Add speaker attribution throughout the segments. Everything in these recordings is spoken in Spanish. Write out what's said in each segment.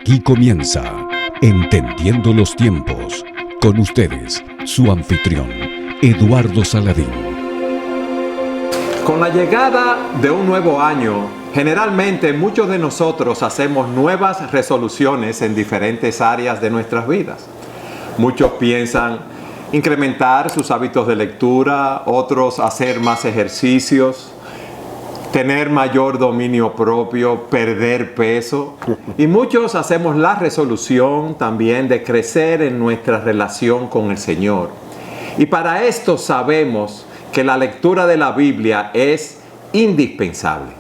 Speaker 1: Aquí comienza Entendiendo los Tiempos. Con ustedes, su anfitrión, Eduardo Saladín.
Speaker 2: Con la llegada de un nuevo año, generalmente muchos de nosotros hacemos nuevas resoluciones en diferentes áreas de nuestras vidas. Muchos piensan incrementar sus hábitos de lectura, otros hacer más ejercicios, tener mayor dominio propio, perder peso. Y muchos hacemos la resolución también de crecer en nuestra relación con el Señor. Y para esto sabemos que la lectura de la Biblia es indispensable.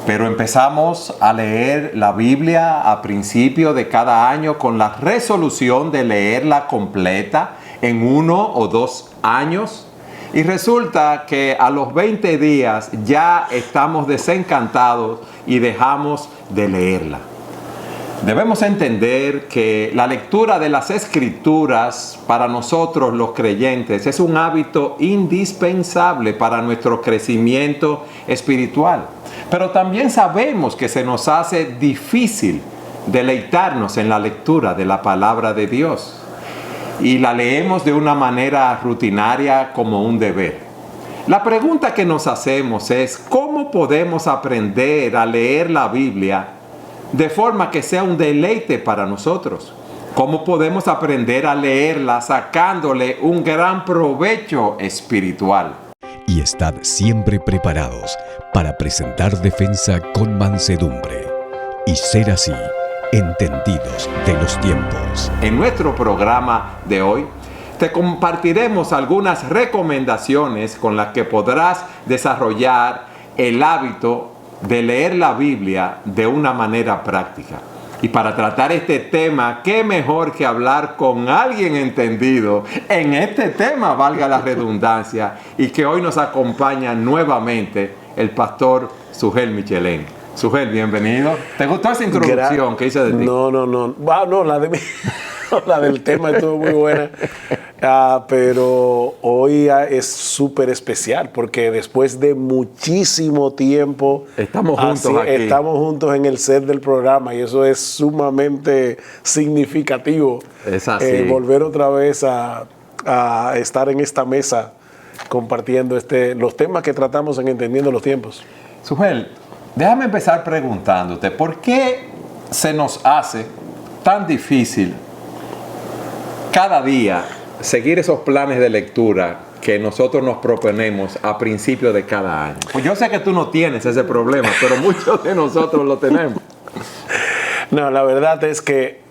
Speaker 2: Pero empezamos a leer la Biblia a principio de cada año con la resolución de leerla completa en 1 o 2 años. Y resulta que a los 20 días ya estamos desencantados y dejamos de leerla. Debemos entender que la lectura de las Escrituras para nosotros los creyentes es un hábito indispensable para nuestro crecimiento espiritual. Pero también sabemos que se nos hace difícil deleitarnos en la lectura de la palabra de Dios. Y la leemos de una manera rutinaria como un deber. La pregunta que nos hacemos es, ¿cómo podemos aprender a leer la Biblia de forma que sea un deleite para nosotros? ¿Cómo podemos aprender a leerla sacándole un gran provecho espiritual?
Speaker 1: Y estad siempre preparados para presentar defensa con mansedumbre y ser así entendidos de los tiempos.
Speaker 2: En nuestro programa de hoy te compartiremos algunas recomendaciones con las que podrás desarrollar el hábito de leer la Biblia de una manera práctica. Y para tratar este tema, qué mejor que hablar con alguien entendido en este tema, valga la redundancia, y que hoy nos acompaña nuevamente el pastor Sugel Michelén. Sugel, bienvenido. ¿Te gustó esa introducción que hice de ti?
Speaker 3: No, la de mí. La del tema estuvo muy buena. Pero hoy es súper especial porque después de muchísimo tiempo
Speaker 2: estamos juntos aquí.
Speaker 3: Estamos juntos en el set del programa y eso es sumamente significativo.
Speaker 2: Es así.
Speaker 3: Volver otra vez a estar en esta mesa compartiendo los temas que tratamos en Entendiendo los Tiempos.
Speaker 2: Sugel, déjame empezar preguntándote, ¿por qué se nos hace tan difícil cada día seguir esos planes de lectura que nosotros nos proponemos a principio de cada año? Pues yo sé que tú no tienes ese problema, pero muchos de nosotros lo tenemos.
Speaker 3: No, la verdad es que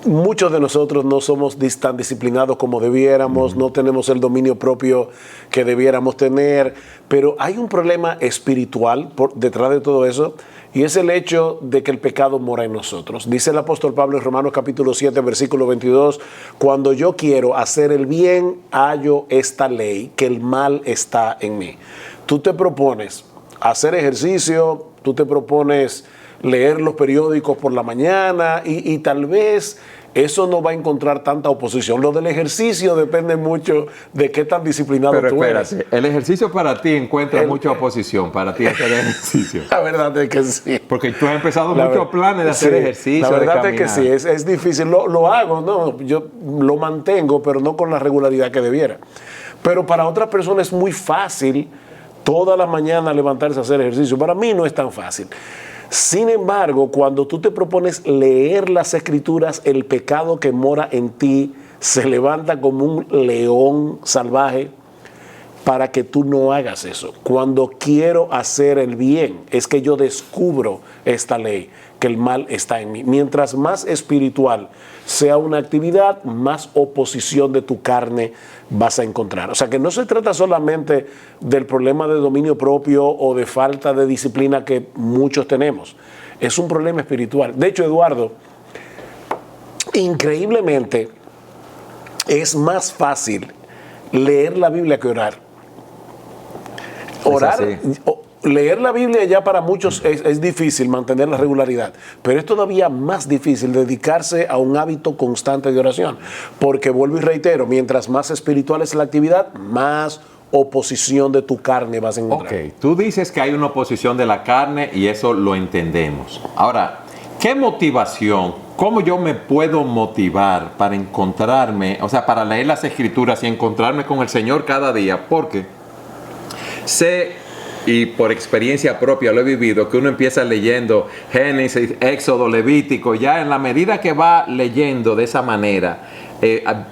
Speaker 3: muchos de nosotros no somos tan disciplinados como debiéramos, no tenemos el dominio propio que debiéramos tener, pero hay un problema espiritual detrás de todo eso, y es el hecho de que el pecado mora en nosotros. Dice el apóstol Pablo en Romanos capítulo 7, versículo 22, cuando yo quiero hacer el bien, hallo esta ley, que el mal está en mí. Tú te propones hacer ejercicio, tú te propones leer los periódicos por la mañana y tal vez eso no va a encontrar tanta oposición. Lo del ejercicio depende mucho de qué tan disciplinado tú eres.
Speaker 2: El ejercicio para ti encuentra mucha oposición, para ti hacer ejercicio.
Speaker 3: La verdad es que sí.
Speaker 2: Porque tú has empezado muchos planes de hacer ejercicio,
Speaker 3: la verdad
Speaker 2: de
Speaker 3: es que sí, es difícil. Lo hago, ¿no? Yo lo mantengo, pero no con la regularidad que debiera. Pero para otras personas es muy fácil toda la mañana levantarse a hacer ejercicio. Para mí no es tan fácil. Sin embargo, cuando tú te propones leer las Escrituras, el pecado que mora en ti se levanta como un león salvaje para que tú no hagas eso. Cuando quiero hacer el bien, es que yo descubro esta ley, que el mal está en mí. Mientras más espiritual sea una actividad, más oposición de tu carne vas a encontrar. O sea que no se trata solamente del problema de dominio propio o de falta de disciplina que muchos tenemos. Es un problema espiritual. De hecho, Eduardo, increíblemente es más fácil leer la Biblia que orar. Leer la Biblia ya para muchos es difícil mantener la regularidad, pero es todavía más difícil dedicarse a un hábito constante de oración, porque vuelvo y reitero, mientras más espiritual es la actividad, más oposición de tu carne vas a encontrar.
Speaker 2: Ok, tú dices que hay una oposición de la carne y eso lo entendemos. Ahora, ¿qué motivación? ¿Cómo yo me puedo motivar para encontrarme, o sea, para leer las Escrituras y encontrarme con el Señor cada día? Porque sé, y por experiencia propia lo he vivido, que uno empieza leyendo Génesis, Éxodo, Levítico, ya en la medida que va leyendo de esa manera,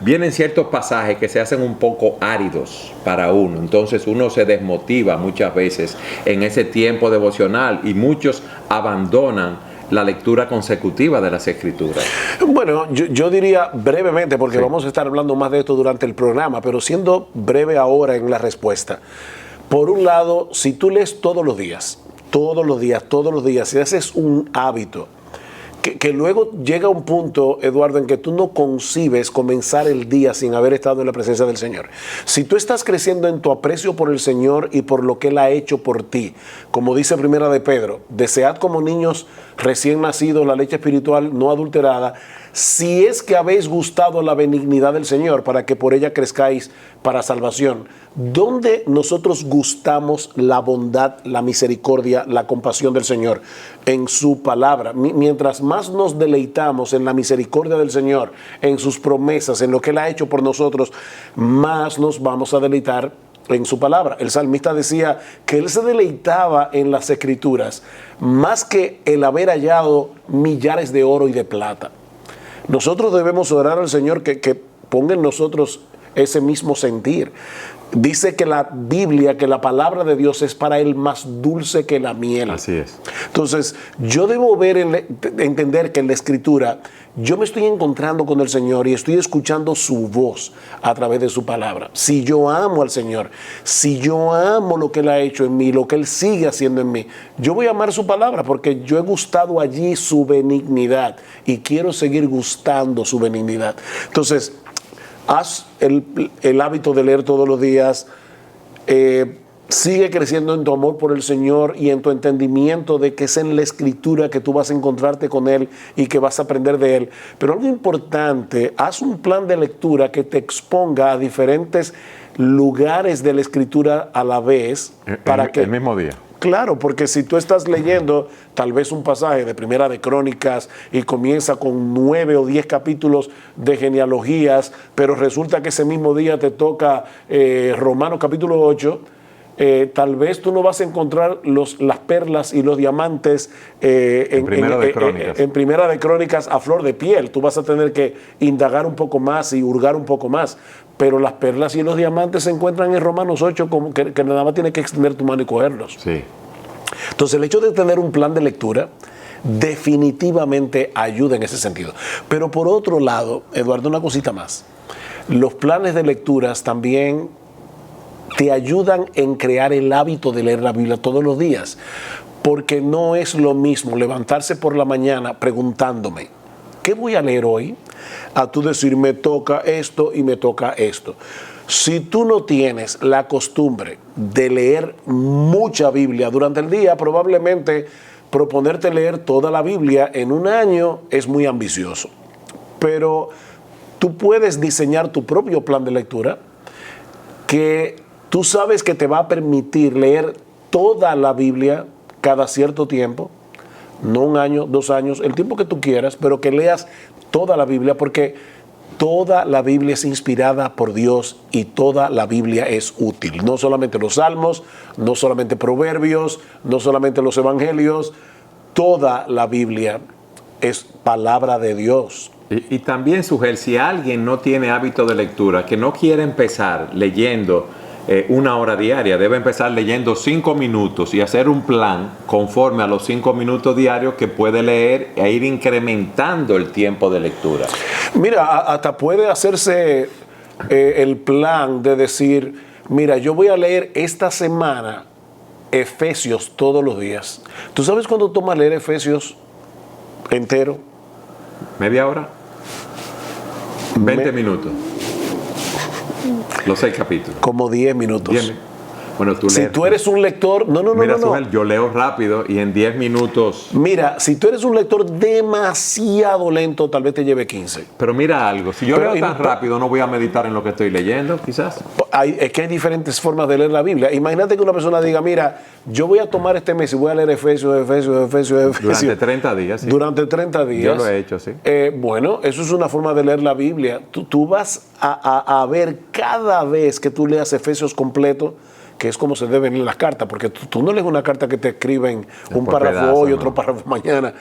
Speaker 2: vienen ciertos pasajes que se hacen un poco áridos para uno. Entonces uno se desmotiva muchas veces en ese tiempo devocional y muchos abandonan la lectura consecutiva de las Escrituras.
Speaker 3: Bueno, yo diría brevemente, porque
Speaker 2: Sí.
Speaker 3: vamos a estar hablando más de esto durante el programa, pero siendo breve ahora en la respuesta. Por un lado, si tú lees todos los días, si haces un hábito, que luego llega un punto, Eduardo, en que tú no concibes comenzar el día sin haber estado en la presencia del Señor. Si tú estás creciendo en tu aprecio por el Señor y por lo que Él ha hecho por ti, como dice Primera de Pedro, desead como niños recién nacidos la leche espiritual no adulterada, si es que habéis gustado la benignidad del Señor, para que por ella crezcáis para salvación. ¿Dónde nosotros gustamos la bondad, la misericordia, la compasión del Señor? En su palabra. Mientras más nos deleitamos en la misericordia del Señor, en sus promesas, en lo que Él ha hecho por nosotros, más nos vamos a deleitar en su palabra. El salmista decía que él se deleitaba en las Escrituras más que el haber hallado millares de oro y de plata. Nosotros debemos orar al Señor que ponga en nosotros ese mismo sentir. Dice que la Biblia, que la palabra de Dios es para él más dulce que la miel.
Speaker 2: Así es.
Speaker 3: Entonces, yo debo entender que en la Escritura yo me estoy encontrando con el Señor y estoy escuchando su voz a través de su palabra. Si yo amo al Señor, si yo amo lo que Él ha hecho en mí, lo que Él sigue haciendo en mí, yo voy a amar su palabra porque yo he gustado allí su benignidad y quiero seguir gustando su benignidad. Entonces, haz el hábito de leer todos los días, sigue creciendo en tu amor por el Señor y en tu entendimiento de que es en la Escritura que tú vas a encontrarte con Él y que vas a aprender de Él. Pero algo importante, haz un plan de lectura que te exponga a diferentes lugares de la Escritura a la vez.
Speaker 2: El mismo día.
Speaker 3: Claro, porque si tú estás leyendo tal vez un pasaje de Primera de Crónicas y comienza con 9 o 10 capítulos de genealogías, pero resulta que ese mismo día te toca Romanos capítulo 8, tal vez tú no vas a encontrar las perlas y los diamantes en Primera de Crónicas a flor de piel. Tú vas a tener que indagar un poco más y hurgar un poco más. Pero las perlas y los diamantes se encuentran en Romanos 8, como que nada más tienes que extender tu mano y cogerlos.
Speaker 2: Sí.
Speaker 3: Entonces, el hecho de tener un plan de lectura definitivamente ayuda en ese sentido. Pero por otro lado, Eduardo, una cosita más. Los planes de lecturas también te ayudan en crear el hábito de leer la Biblia todos los días. Porque no es lo mismo levantarse por la mañana preguntándome, ¿qué voy a leer hoy? A tú decir, me toca esto y me toca esto. Si tú no tienes la costumbre de leer mucha Biblia durante el día, probablemente proponerte leer toda la Biblia en un año es muy ambicioso. Pero tú puedes diseñar tu propio plan de lectura que tú sabes que te va a permitir leer toda la Biblia cada cierto tiempo, no un año, 2 años, el tiempo que tú quieras, pero que leas toda la Biblia, porque toda la Biblia es inspirada por Dios y toda la Biblia es útil. No solamente los salmos, no solamente proverbios, no solamente los evangelios, toda la Biblia es palabra de Dios.
Speaker 2: Y también, Sugel, si alguien no tiene hábito de lectura, que no quiere empezar leyendo 1 hora diaria, debe empezar leyendo 5 minutos y hacer un plan conforme a los 5 minutos diarios que puede leer e ir incrementando el tiempo de lectura.
Speaker 3: Mira, hasta puede hacerse el plan de decir, mira, yo voy a leer esta semana Efesios todos los días. ¿Tú sabes cuándo toma leer Efesios entero?
Speaker 2: ¿Media hora? 20 minutos. Los 6 capítulos.
Speaker 3: Como 10 minutos.
Speaker 2: Bueno, tú
Speaker 3: Si
Speaker 2: lees.
Speaker 3: tú eres un lector,
Speaker 2: Mira,
Speaker 3: no.
Speaker 2: Sujel, yo leo rápido y en 10 minutos.
Speaker 3: Mira, si tú eres un lector demasiado lento, tal vez te lleve 15.
Speaker 2: Pero mira algo, si yo
Speaker 3: Pero
Speaker 2: leo tan rápido, no voy a meditar en lo que estoy leyendo, quizás.
Speaker 3: Es que hay diferentes formas de leer la Biblia. Imagínate que una persona diga, mira, yo voy a tomar este mes y voy a leer Efesios.
Speaker 2: Durante 30 días, sí.
Speaker 3: Durante 30 días.
Speaker 2: Yo lo he hecho, sí.
Speaker 3: Bueno, eso es una forma de leer la Biblia. Tú vas a ver cada vez que tú leas Efesios completo, que es como se deben leer las cartas, porque tú no lees una carta que te escriben un
Speaker 2: por
Speaker 3: párrafo
Speaker 2: pedazo,
Speaker 3: hoy,
Speaker 2: ¿no?
Speaker 3: otro párrafo mañana.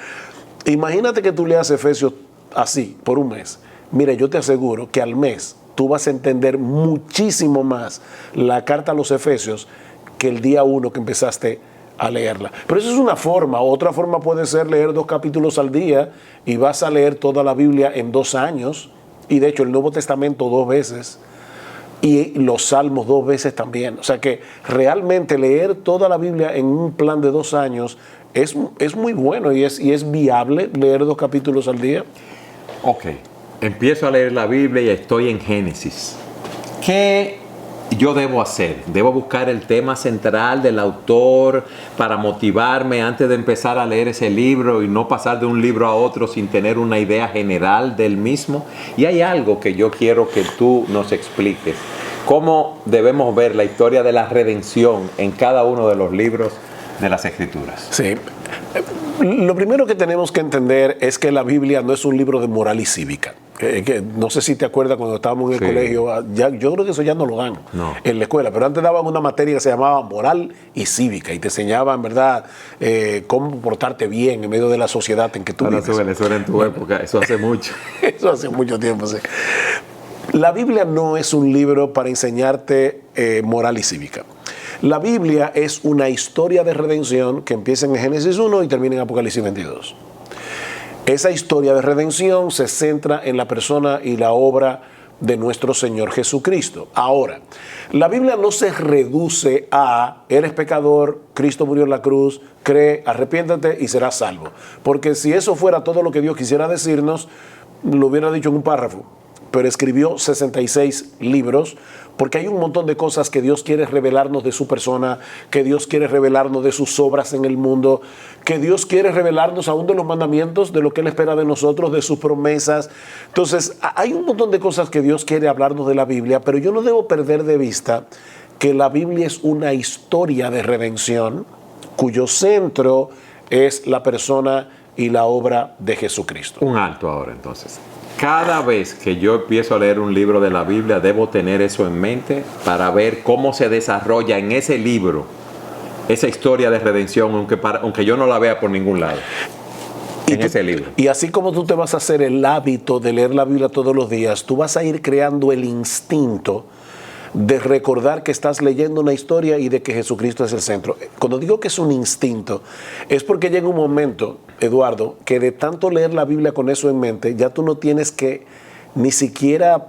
Speaker 3: Imagínate que tú leas Efesios así, por un mes. Mire, yo te aseguro que al mes tú vas a entender muchísimo más la carta a los Efesios que el día 1 que empezaste a leerla. Pero eso es una forma. Otra forma puede ser leer 2 capítulos al día y vas a leer toda la Biblia en 2 años. Y de hecho el Nuevo Testamento 2 veces. Y los Salmos 2 veces también. O sea que realmente leer toda la Biblia en un plan de 2 años es muy bueno y es viable leer 2 capítulos al día.
Speaker 2: Ok, empiezo a leer la Biblia y estoy en Génesis. ¿Qué yo debo hacer? ¿Debo buscar el tema central del autor para motivarme antes de empezar a leer ese libro y no pasar de un libro a otro sin tener una idea general del mismo? Y hay algo que yo quiero que tú nos expliques. ¿Cómo debemos ver la historia de la redención en cada uno de los libros de las Escrituras?
Speaker 3: Sí. Lo primero que tenemos que entender es que la Biblia no es un libro de moral y cívica. Que no sé si te acuerdas cuando estábamos en el colegio, yo creo que eso ya no lo dan en la escuela, pero antes daban una materia que se llamaba moral y cívica y te enseñaban, ¿verdad?, cómo portarte bien en medio de la sociedad en que tú vives.
Speaker 2: Eso era en tu época, eso hace mucho.
Speaker 3: Eso hace mucho tiempo, sí. La Biblia no es un libro para enseñarte moral y cívica. La Biblia es una historia de redención que empieza en Génesis 1 y termina en Apocalipsis 22. Esa historia de redención se centra en la persona y la obra de nuestro Señor Jesucristo. Ahora, la Biblia no se reduce a eres pecador, Cristo murió en la cruz, cree, arrepiéntate y serás salvo. Porque si eso fuera todo lo que Dios quisiera decirnos, lo hubiera dicho en un párrafo. Pero escribió 66 libros porque hay un montón de cosas que Dios quiere revelarnos de su persona, que Dios quiere revelarnos de sus obras en el mundo, que Dios quiere revelarnos aún de los mandamientos, de lo que Él espera de nosotros, de sus promesas. Entonces, hay un montón de cosas que Dios quiere hablarnos de la Biblia, pero yo no debo perder de vista que la Biblia es una historia de redención cuyo centro es la persona y la obra de Jesucristo.
Speaker 2: Un alto ahora, entonces. Cada vez que yo empiezo a leer un libro de la Biblia, debo tener eso en mente para ver cómo se desarrolla en ese libro esa historia de redención, aunque yo no la vea por ningún lado, en ese libro.
Speaker 3: Y así como tú te vas a hacer el hábito de leer la Biblia todos los días, tú vas a ir creando el instinto de recordar que estás leyendo una historia y de que Jesucristo es el centro. Cuando digo que es un instinto, es porque llega un momento, Eduardo, que de tanto leer la Biblia con eso en mente, ya tú no tienes que ni siquiera,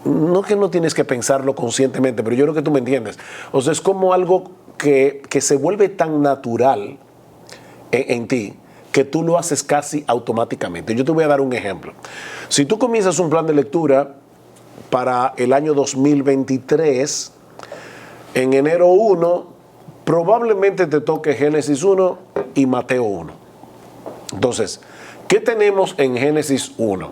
Speaker 3: no que no tienes que pensarlo conscientemente, pero yo creo que tú me entiendes. O sea, es como algo que se vuelve tan natural en ti, que tú lo haces casi automáticamente. Yo te voy a dar un ejemplo. Si tú comienzas un plan de lectura para el año 2023, en enero 1, probablemente te toque Génesis 1 y Mateo 1. Entonces, ¿qué tenemos en Génesis 1?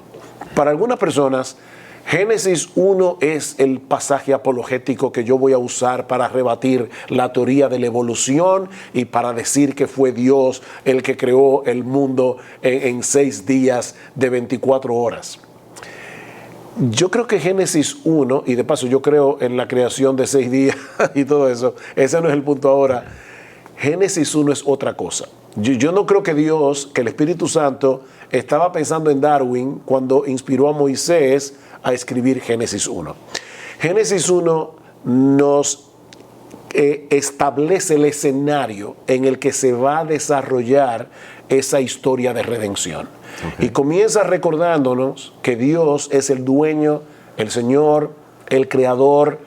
Speaker 3: Para algunas personas, Génesis 1 es el pasaje apologético que yo voy a usar para rebatir la teoría de la evolución y para decir que fue Dios el que creó el mundo en 6 días de 24 horas. Yo creo que Génesis 1, y de paso yo creo en la creación de 6 días y todo eso, ese no es el punto ahora. Génesis 1 es otra cosa. Yo no creo que Dios, que el Espíritu Santo, estaba pensando en Darwin cuando inspiró a Moisés a escribir Génesis 1. Génesis 1 nos establece el escenario en el que se va a desarrollar esa historia de redención. Okay. Y comienza recordándonos que Dios es el dueño, el Señor, el creador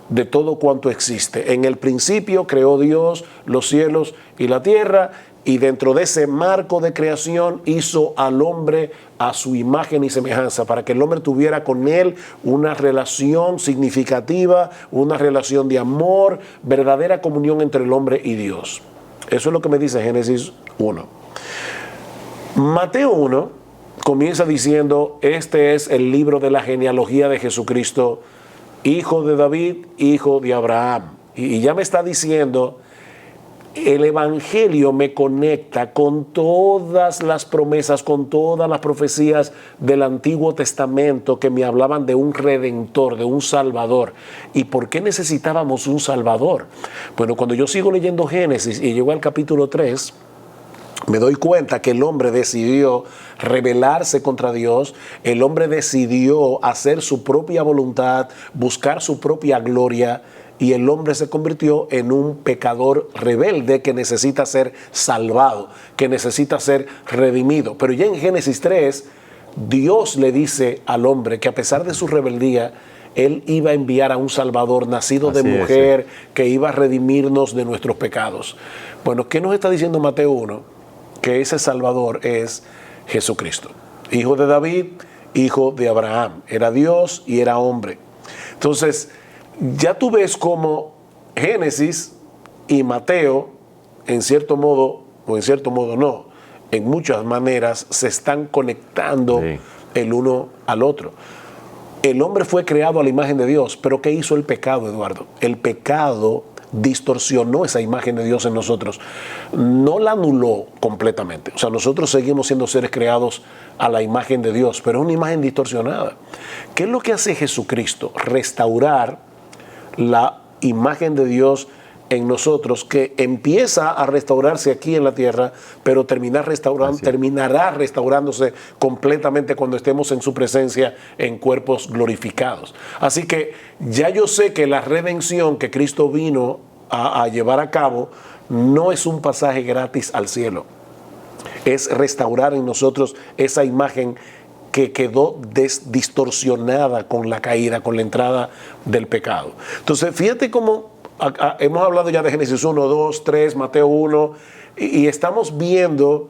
Speaker 3: de todo cuanto existe. En el principio creó Dios los cielos y la tierra, y dentro de ese marco de creación hizo al hombre a su imagen y semejanza, para que el hombre tuviera con él una relación significativa, una relación de amor, verdadera comunión entre el hombre y Dios. Eso es lo que me dice Génesis 1. Mateo 1 comienza diciendo, este es el libro de la genealogía de Jesucristo, hijo de David, hijo de Abraham. Y ya me está diciendo, el Evangelio me conecta con todas las promesas, con todas las profecías del Antiguo Testamento que me hablaban de un Redentor, de un Salvador. ¿Y por qué necesitábamos un Salvador? Bueno, cuando yo sigo leyendo Génesis y llego al capítulo 3, me doy cuenta que el hombre decidió rebelarse contra Dios, el hombre decidió hacer su propia voluntad, buscar su propia gloria, y el hombre se convirtió en un pecador rebelde que necesita ser salvado, que necesita ser redimido. Pero ya en Génesis 3, Dios le dice al hombre que a pesar de su rebeldía, Él iba a enviar a un Salvador nacido de mujer, que iba a redimirnos de nuestros pecados. Bueno, ¿qué nos está diciendo Mateo 1? Que ese Salvador es Jesucristo, hijo de David, hijo de Abraham. Era Dios y era hombre. Entonces, ya tú ves cómo Génesis y Mateo, en cierto modo, o en cierto modo no, en muchas maneras se están conectando el uno al otro. El hombre fue creado a la imagen de Dios, pero ¿qué hizo el pecado, Eduardo? El pecado distorsionó esa imagen de Dios en nosotros, no la anuló completamente. O sea, nosotros seguimos siendo seres creados a la imagen de Dios, pero es una imagen distorsionada. ¿Qué es lo que hace Jesucristo? Restaurar la imagen de Dios en nosotros, que empieza a restaurarse aquí en la tierra, pero terminará restaurándose completamente cuando estemos en su presencia en cuerpos glorificados. Así que ya yo sé que la redención que Cristo vino a llevar a cabo no es un pasaje gratis al cielo, es restaurar en nosotros esa imagen que quedó distorsionada con la caída, con la entrada del pecado. Entonces, fíjate cómo hemos hablado ya de Génesis 1, 2, 3, Mateo 1, y estamos viendo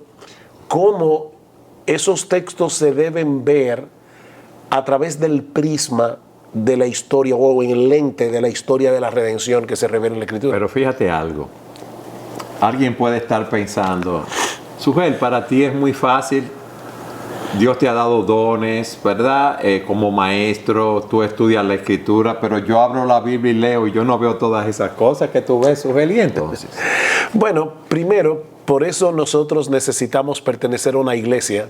Speaker 3: cómo esos textos se deben ver a través del prisma de la historia, o en el lente de la historia de la redención que se revela en la Escritura.
Speaker 2: Pero fíjate algo. Alguien puede estar pensando, Sujel, para ti es muy fácil. Dios te ha dado dones, ¿verdad? Como maestro, tú estudias la Escritura, pero yo abro la Biblia y leo y yo no veo todas esas cosas que tú ves, Sujel, y entonces.
Speaker 3: Bueno, primero, por eso nosotros necesitamos pertenecer a una iglesia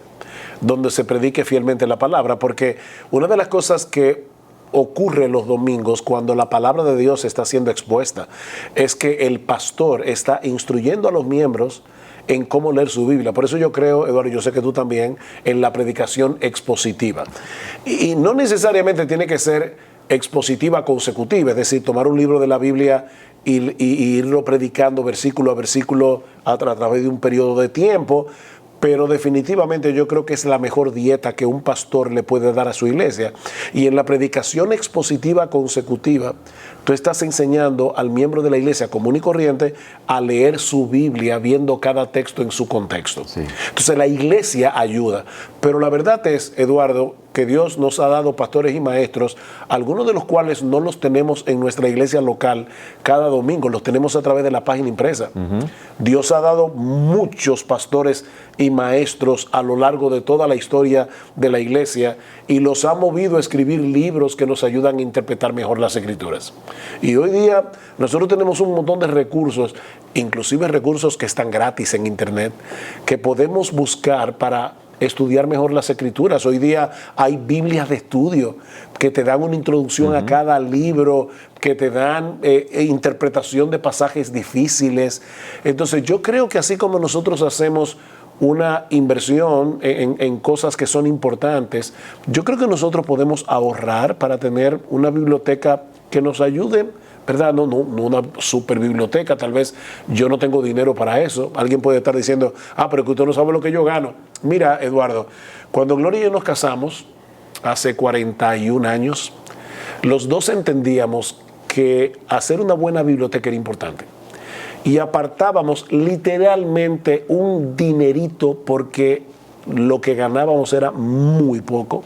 Speaker 3: donde se predique fielmente la palabra, porque una de las cosas que ocurre los domingos cuando la palabra de Dios está siendo expuesta es que el pastor está instruyendo a los miembros en cómo leer su Biblia. Por eso yo creo, Eduardo, yo sé que tú también, en la predicación expositiva. Y no necesariamente tiene que ser expositiva consecutiva, es decir, tomar un libro de la Biblia y irlo predicando versículo a versículo a través de un periodo de tiempo, pero definitivamente yo creo que es la mejor dieta que un pastor le puede dar a su iglesia. Y en la predicación expositiva consecutiva, tú estás enseñando al miembro de la iglesia común y corriente a leer su Biblia viendo cada texto en su contexto. Sí. Entonces la iglesia ayuda. Pero la verdad es, Eduardo, que Dios nos ha dado pastores y maestros, algunos de los cuales no los tenemos en nuestra iglesia local cada domingo, los tenemos a través de la página impresa. Dios ha dado muchos pastores y maestros a lo largo de toda la historia de la iglesia y los ha movido a escribir libros que nos ayudan a interpretar mejor las Escrituras. Y hoy día nosotros tenemos un montón de recursos, inclusive recursos que están gratis en internet, que podemos buscar para estudiar mejor las Escrituras. Hoy día hay Biblias de estudio que te dan una introducción a cada libro, que te dan interpretación de pasajes difíciles. Entonces yo creo que así como nosotros hacemos una inversión en cosas que son importantes, yo creo que nosotros podemos ahorrar para tener una biblioteca que nos ayude, ¿verdad? No una super biblioteca, tal vez yo no tengo dinero para eso. Alguien puede estar diciendo, pero que usted no sabe lo que yo gano. Mira, Eduardo, cuando Gloria y yo nos casamos, hace 41 años, los dos entendíamos que hacer una buena biblioteca era importante. y apartábamos literalmente un dinerito porque lo que ganábamos era muy poco,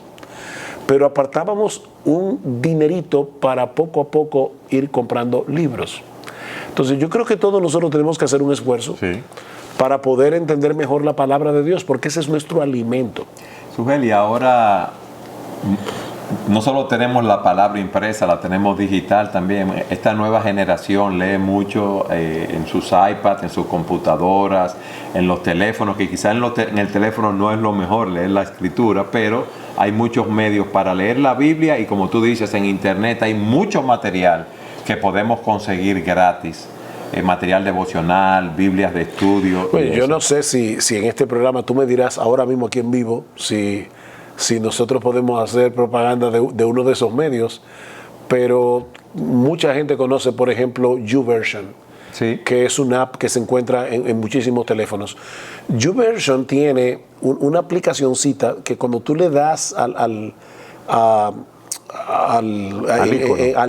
Speaker 3: pero apartábamos un dinerito para poco a poco ir comprando libros. Entonces yo creo que todos nosotros tenemos que hacer un esfuerzo para poder entender mejor la palabra de Dios, porque ese es nuestro alimento.
Speaker 2: Sugel, y ahora no solo tenemos la palabra impresa, la tenemos digital también. Esta nueva generación lee mucho en sus iPads, en sus computadoras, en los teléfonos, que quizás en el teléfono no es lo mejor leer la escritura, pero hay muchos medios para leer la Biblia y, como tú dices, en internet hay mucho material que podemos conseguir gratis. Material devocional, Biblias de estudio.
Speaker 3: Bueno, yo no sé si en este programa tú me dirás ahora mismo aquí en vivo si nosotros podemos hacer propaganda de uno de esos medios, pero mucha gente conoce, por ejemplo, YouVersion, que es una app que se encuentra en muchísimos teléfonos. YouVersion tiene una aplicacioncita que cuando tú le das al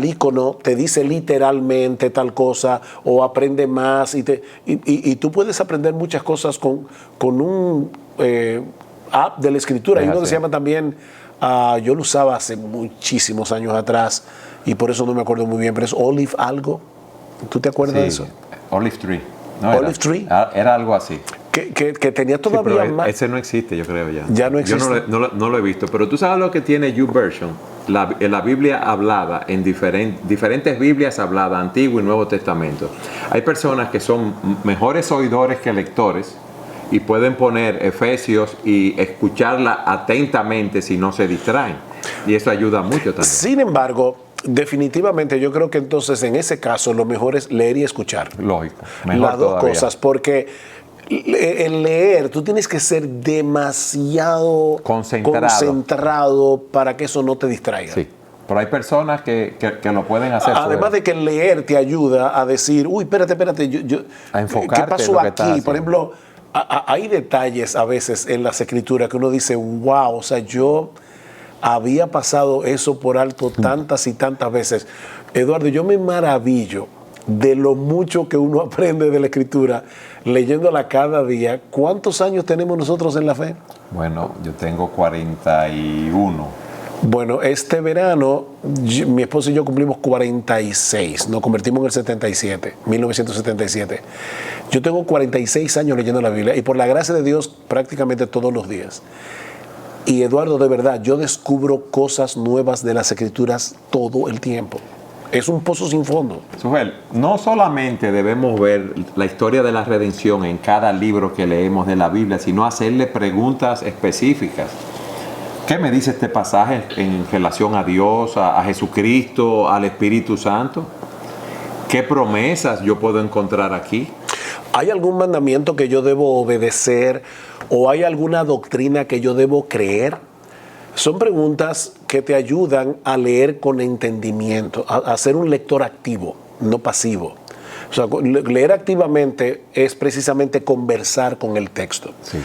Speaker 3: icono te dice literalmente tal cosa o aprende más y tú puedes aprender muchas cosas con un app de la escritura. Hay uno que se llama también, yo lo usaba hace muchísimos años atrás y por eso no me acuerdo muy bien, pero es Olive algo. ¿Tú te acuerdas de eso?
Speaker 2: Olive Tree.
Speaker 3: Olive Tree.
Speaker 2: Era algo así.
Speaker 3: Que tenía todavía más.
Speaker 2: Ese no existe, yo creo ya.
Speaker 3: Ya no existe.
Speaker 2: Yo no lo he visto, pero tú sabes lo que tiene YouVersion, la Biblia hablada, en diferentes Biblias habladas, Antiguo y Nuevo Testamento. Hay personas que son mejores oidores que lectores y pueden poner Efesios y escucharla atentamente si no se distraen. Y eso ayuda mucho también.
Speaker 3: Sin embargo, definitivamente yo creo que entonces en ese caso lo mejor es leer y escuchar.
Speaker 2: Lógico.
Speaker 3: Las dos cosas, porque el leer, tú tienes que ser demasiado concentrado para que eso no te distraiga.
Speaker 2: Sí, pero hay personas que lo pueden hacer.
Speaker 3: Además de que el leer te ayuda a decir, uy, espérate,
Speaker 2: a enfocarte.
Speaker 3: ¿Qué pasó aquí? Por ejemplo, hay detalles a veces en las escrituras que uno dice, wow, o sea, yo había pasado eso por alto tantas y tantas veces. Eduardo, yo me maravillo de lo mucho que uno aprende de la escritura leyéndola cada día. ¿Cuántos años tenemos nosotros en la fe?
Speaker 2: Bueno, yo tengo 41.
Speaker 3: Bueno, este verano mi esposo y yo cumplimos 46, nos convertimos en el 77, 1977. Yo tengo 46 años leyendo la Biblia y por la gracia de Dios prácticamente todos los días. Y Eduardo, de verdad, yo descubro cosas nuevas de las escrituras todo el tiempo. Es un pozo sin fondo.
Speaker 2: Sugel, no solamente debemos ver la historia de la redención en cada libro que leemos de la Biblia, sino hacerle preguntas específicas. ¿Qué me dice este pasaje en relación a Dios, a Jesucristo, al Espíritu Santo? ¿Qué promesas yo puedo encontrar aquí?
Speaker 3: ¿Hay algún mandamiento que yo debo obedecer o hay alguna doctrina que yo debo creer? Son preguntas que te ayudan a leer con entendimiento, a ser un lector activo, no pasivo. O sea, leer activamente es precisamente conversar con el texto.
Speaker 2: Sí.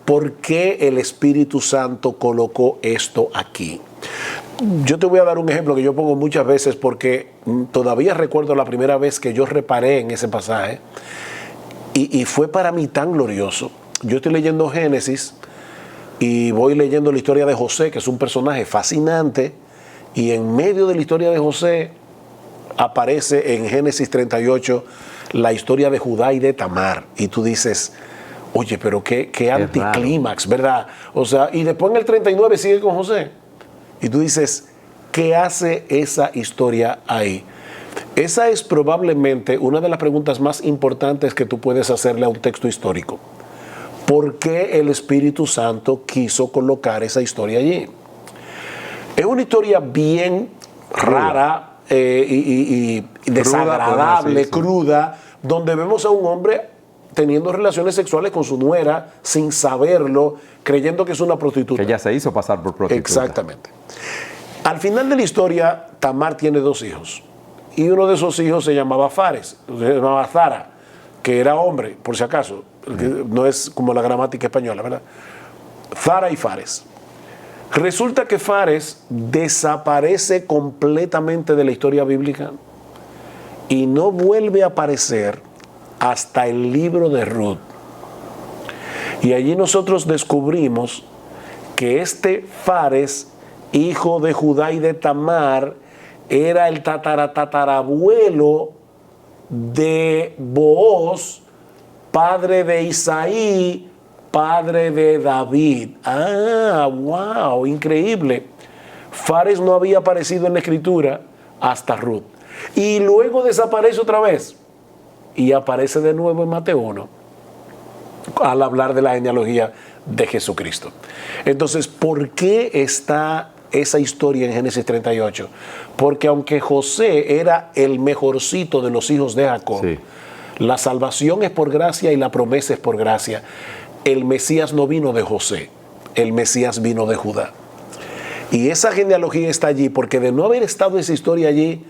Speaker 3: ¿Por qué el Espíritu Santo colocó esto aquí? Yo te voy a dar un ejemplo que yo pongo muchas veces porque todavía recuerdo la primera vez que yo reparé en ese pasaje y fue para mí tan glorioso. Yo estoy leyendo Génesis y voy leyendo la historia de José, que es un personaje fascinante, y en medio de la historia de José aparece en Génesis 38 la historia de Judá y de Tamar. Y tú dices, oye, pero qué anticlímax, ¿verdad? O sea, y después en el 39 sigue con José. Y tú dices, ¿qué hace esa historia ahí? Esa es probablemente una de las preguntas más importantes que tú puedes hacerle a un texto histórico. ¿Por qué el Espíritu Santo quiso colocar esa historia allí? Es una historia bien rara y desagradable, cruda, donde vemos a un hombre teniendo relaciones sexuales con su nuera sin saberlo, creyendo que es una prostituta.
Speaker 2: Que ella se hizo pasar por prostituta.
Speaker 3: Exactamente. Al final de la historia, Tamar tiene 2 hijos. Y uno de esos hijos se llamaba Fares, se llamaba Zara, que era hombre, por si acaso. No es como la gramática española, ¿verdad? Zara y Fares. Resulta que Fares desaparece completamente de la historia bíblica y no vuelve a aparecer hasta el libro de Ruth. Y allí nosotros descubrimos que este Fares, hijo de Judá y de Tamar, era el tatarabuelo de Booz, padre de Isaí, padre de David. Ah, wow, increíble. Fares no había aparecido en la escritura hasta Ruth. Y luego desaparece otra vez. Y aparece de nuevo en Mateo 1, al hablar de la genealogía de Jesucristo. Entonces, ¿por qué está esa historia en Génesis 38? Porque aunque José era el mejorcito de los hijos de Jacob, sí, la salvación es por gracia y la promesa es por gracia. El Mesías no vino de José, el Mesías vino de Judá. Y esa genealogía está allí porque de no haber estado esa historia allí,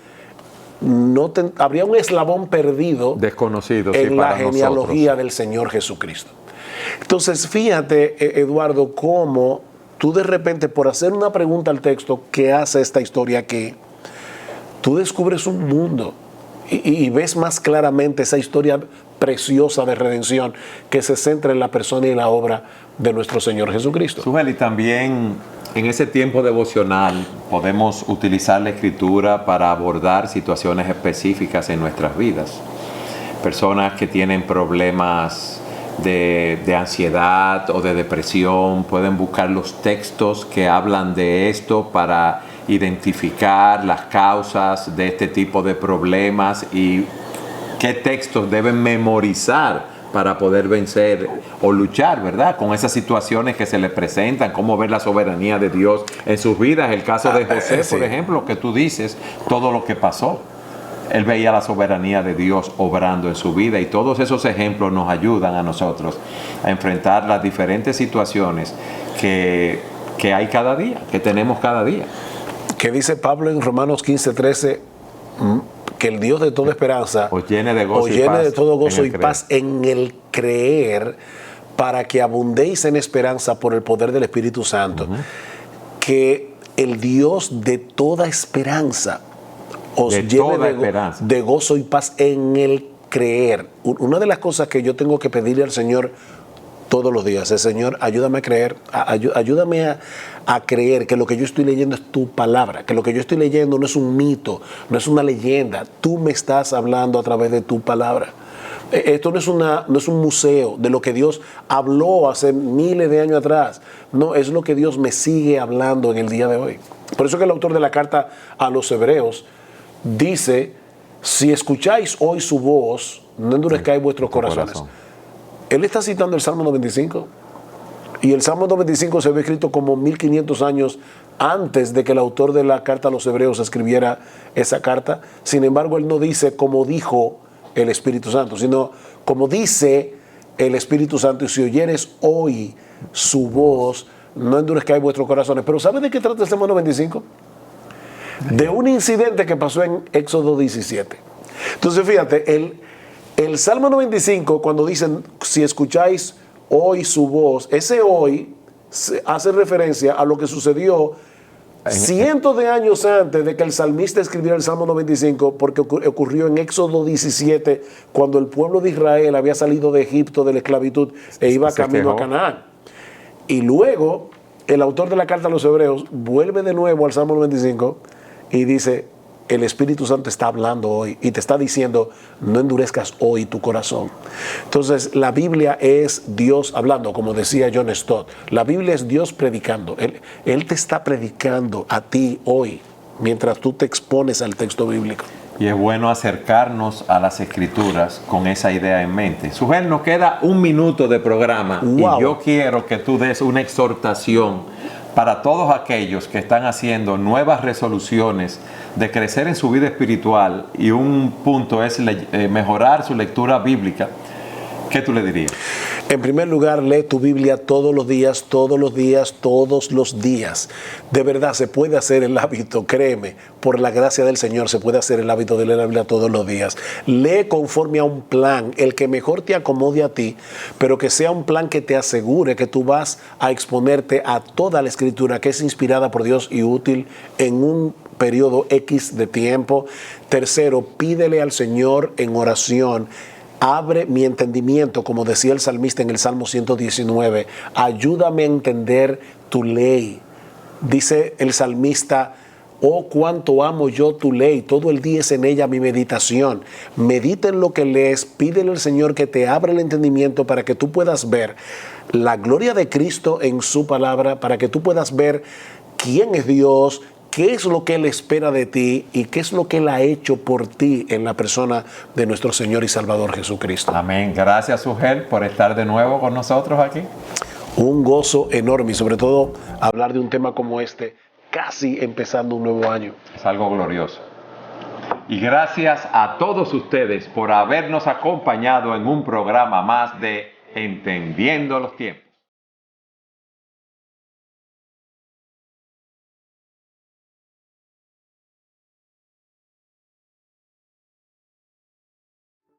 Speaker 3: habría un eslabón perdido,
Speaker 2: desconocido,
Speaker 3: en
Speaker 2: sí,
Speaker 3: la
Speaker 2: para
Speaker 3: genealogía
Speaker 2: nosotros
Speaker 3: del Señor Jesucristo. Entonces, fíjate, Eduardo, cómo tú de repente, por hacer una pregunta al texto que hace esta historia aquí, tú descubres un mundo y ves más claramente esa historia preciosa de redención que se centra en la persona y la obra de nuestro Señor Jesucristo.
Speaker 2: Sujeli, también en ese tiempo devocional podemos utilizar la Escritura para abordar situaciones específicas en nuestras vidas. Personas que tienen problemas de ansiedad o de depresión pueden buscar los textos que hablan de esto para identificar las causas de este tipo de problemas y qué textos deben memorizar para poder vencer o luchar, ¿verdad?, con esas situaciones que se les presentan, cómo ver la soberanía de Dios en sus vidas. El caso de José, por ejemplo, que tú dices, todo lo que pasó. Él veía la soberanía de Dios obrando en su vida y todos esos ejemplos nos ayudan a nosotros a enfrentar las diferentes situaciones que hay cada día, que tenemos cada día.
Speaker 3: Que dice Pablo en Romanos 15:13, que el Dios de toda esperanza
Speaker 2: os llene de gozo,
Speaker 3: de todo gozo y paz en el creer, para que abundéis en esperanza por el poder del Espíritu Santo. Que el Dios de toda esperanza os llene de gozo y paz en el creer. Una de las cosas que yo tengo que pedirle al Señor todos los días es: Señor, ayúdame a creer, ayúdame a creer que lo que yo estoy leyendo es tu palabra, que lo que yo estoy leyendo no es un mito, no es una leyenda. Tú me estás hablando a través de tu palabra. Esto no es un museo de lo que Dios habló hace miles de años atrás. No, es lo que Dios me sigue hablando en el día de hoy. Por eso que el autor de la carta a los Hebreos dice: si escucháis hoy su voz, no endurezcáis vuestros corazones. Él está citando el Salmo 95. Y el Salmo 95 se ve escrito como 1500 años antes de que el autor de la carta a los Hebreos escribiera esa carta. Sin embargo, él no dice como dijo el Espíritu Santo, sino como dice el Espíritu Santo: y si oyeres hoy su voz, no endurezcáis vuestros corazones. Pero ¿sabe de qué trata el Salmo 95? De un incidente que pasó en Éxodo 17. Entonces, fíjate, el Salmo 95, cuando dicen si escucháis hoy su voz, ese hoy hace referencia a lo que sucedió cientos de años antes de que el salmista escribiera el Salmo 95, porque ocurrió en Éxodo 17, cuando el pueblo de Israel había salido de Egipto, de la esclavitud, e iba camino a Canaán. Y luego, el autor de la carta a los Hebreos vuelve de nuevo al Salmo 95 y dice: el Espíritu Santo está hablando hoy y te está diciendo: no endurezcas hoy tu corazón. Entonces, la Biblia es Dios hablando, como decía John Stott. La Biblia es Dios predicando. Él te está predicando a ti hoy, mientras tú te expones al texto bíblico.
Speaker 2: Y es bueno acercarnos a las Escrituras con esa idea en mente. Sujel, nos queda 1 minuto de programa. Wow. Y yo quiero que tú des una exhortación para todos aquellos que están haciendo nuevas resoluciones de crecer en su vida espiritual, y un punto es mejorar su lectura bíblica, ¿qué tú le dirías?
Speaker 3: En primer lugar, lee tu Biblia todos los días, todos los días, todos los días. De verdad, se puede hacer el hábito, créeme, por la gracia del Señor, se puede hacer el hábito de leer la Biblia todos los días. Lee conforme a un plan, el que mejor te acomode a ti, pero que sea un plan que te asegure que tú vas a exponerte a toda la Escritura, que es inspirada por Dios y útil en un periodo X de tiempo. Tercero, pídele al Señor en oración. Abre mi entendimiento, como decía el salmista en el Salmo 119. Ayúdame a entender tu ley. Dice el salmista, oh, cuánto amo yo tu ley. Todo el día es en ella mi meditación. Medita en lo que lees. Pídele al Señor que te abra el entendimiento para que tú puedas ver la gloria de Cristo en su palabra, para que tú puedas ver quién es Dios, qué es lo que Él espera de ti y qué es lo que Él ha hecho por ti en la persona de nuestro Señor y Salvador Jesucristo.
Speaker 2: Amén. Gracias, Ugel, por estar de nuevo con nosotros aquí.
Speaker 3: Un gozo enorme y sobre todo hablar de un tema como este, casi empezando un nuevo año.
Speaker 2: Es algo glorioso. Y gracias a todos ustedes por habernos acompañado en un programa más de Entendiendo los Tiempos.